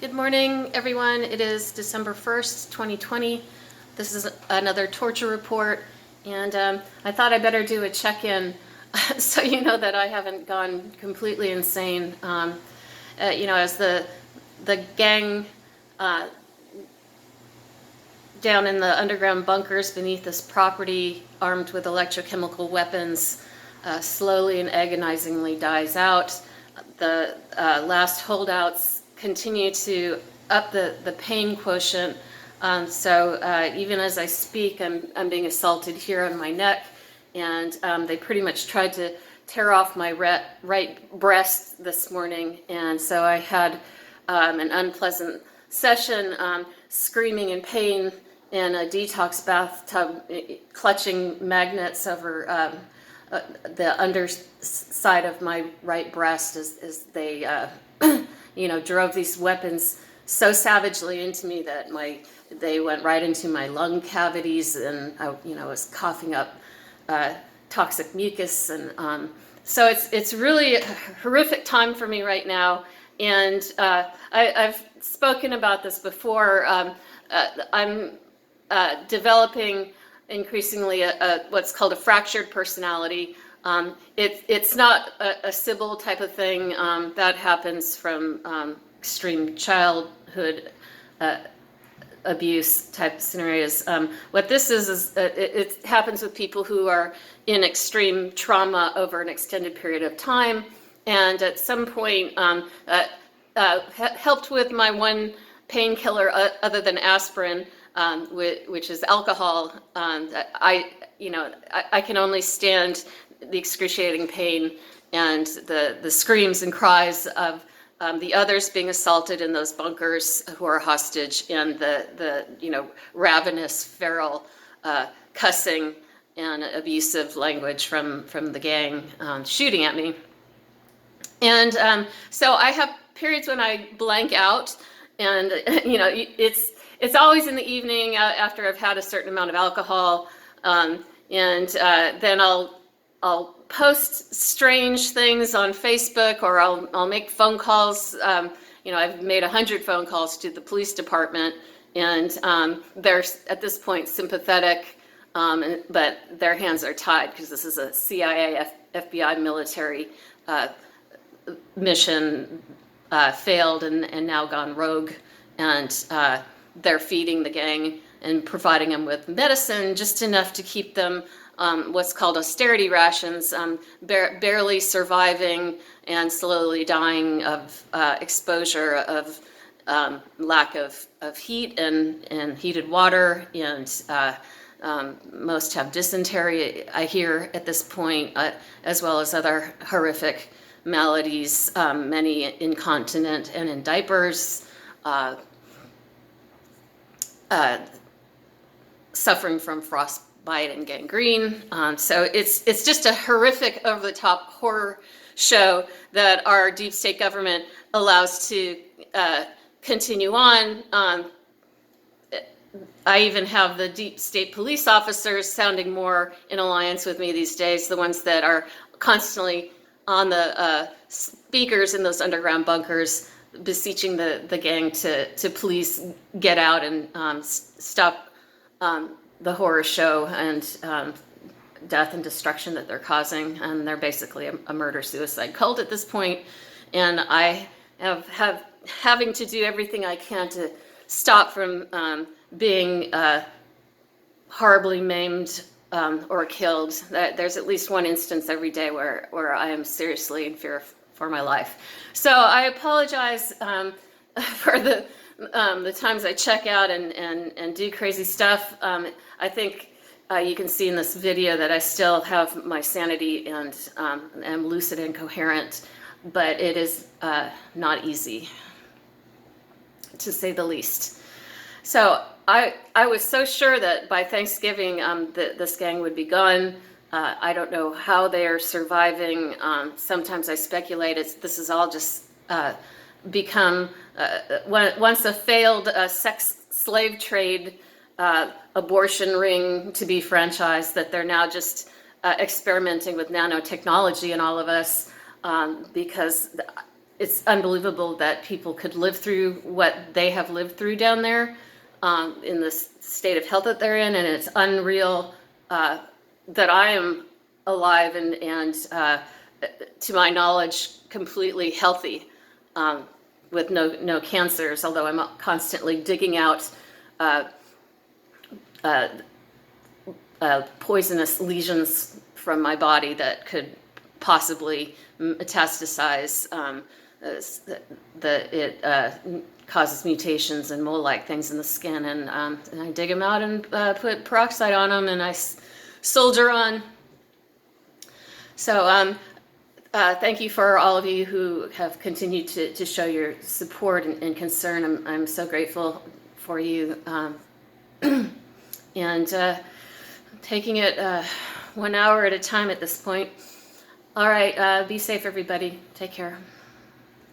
Good morning, everyone. It is December 1st, 2020. This is another torture report, and I thought I better do a check-in so you know that I haven't gone completely insane. As the gang down in the underground bunkers beneath this property, armed with electrochemical weapons, slowly and agonizingly dies out. The last holdouts continue to up the pain quotient. So even as I speak, I'm being assaulted here on my neck, and they pretty much tried to tear off my right breast this morning, and so I had an unpleasant session, screaming in pain in a detox bathtub, clutching magnets over the underside of my right breast as they drove these weapons so savagely into me that they went right into my lung cavities, and I was coughing up toxic mucus, and so it's really a horrific time for me right now. And I've spoken about this before. I'm developing increasingly what's called a fractured personality. It's not a Sybil type of thing that happens from extreme childhood abuse type scenarios. What this is it happens with people who are in extreme trauma over an extended period of time, and at some point helped with my one painkiller other than aspirin, which is alcohol. I can only stand the excruciating pain and the screams and cries of the others being assaulted in those bunkers who are hostage, and the ravenous, feral cussing and abusive language from the gang shooting at me. And so I have periods when I blank out, and it's always in the evening after I've had a certain amount of alcohol, and then I'll post strange things on Facebook, or I'll make phone calls. I've made 100 phone calls to the police department, and they're at this point sympathetic, but their hands are tied because this is a CIA, FBI military mission, failed and now gone rogue, and they're feeding the gang and providing them with medicine, just enough to keep them what's called austerity rations, barely surviving and slowly dying of exposure of lack of heat and heated water, and most have dysentery, I hear, at this point, as well as other horrific maladies, many incontinent and in diapers, suffering from frostbite and gangrene. So it's just a horrific, over-the-top horror show that our deep state government allows to continue on. I even have the deep state police officers sounding more in alliance with me these days, the ones that are constantly on the speakers in those underground bunkers, beseeching the gang to please get out and stop the horror show and death and destruction that they're causing. And they're basically a murder-suicide cult at this point. And I have having to do everything I can to stop from being horribly maimed or killed. There's at least one instance every day where I am seriously in fear for my life. So I apologize for the times I check out and do crazy stuff. I think you can see in this video that I still have my sanity and am lucid and coherent, but it is not easy, to say the least. So I was so sure that by Thanksgiving this gang would be gone. I don't know how they are surviving. Sometimes I speculate this is all just become, once a failed sex slave trade abortion ring to be franchised, that they're now just experimenting with nanotechnology in all of us, because it's unbelievable that people could live through what they have lived through down there, in the state of health that they're in, and it's unreal that I am alive and to my knowledge, completely healthy, with no cancers. Although I'm constantly digging out poisonous lesions from my body that could possibly metastasize. It causes mutations and mole-like things in the skin, and I dig them out and put peroxide on them, and I soldier on. So thank you for all of you who have continued to show your support and concern. I'm so grateful for you, and taking it 1 hour at a time at this point. All right, be safe, everybody. Take care.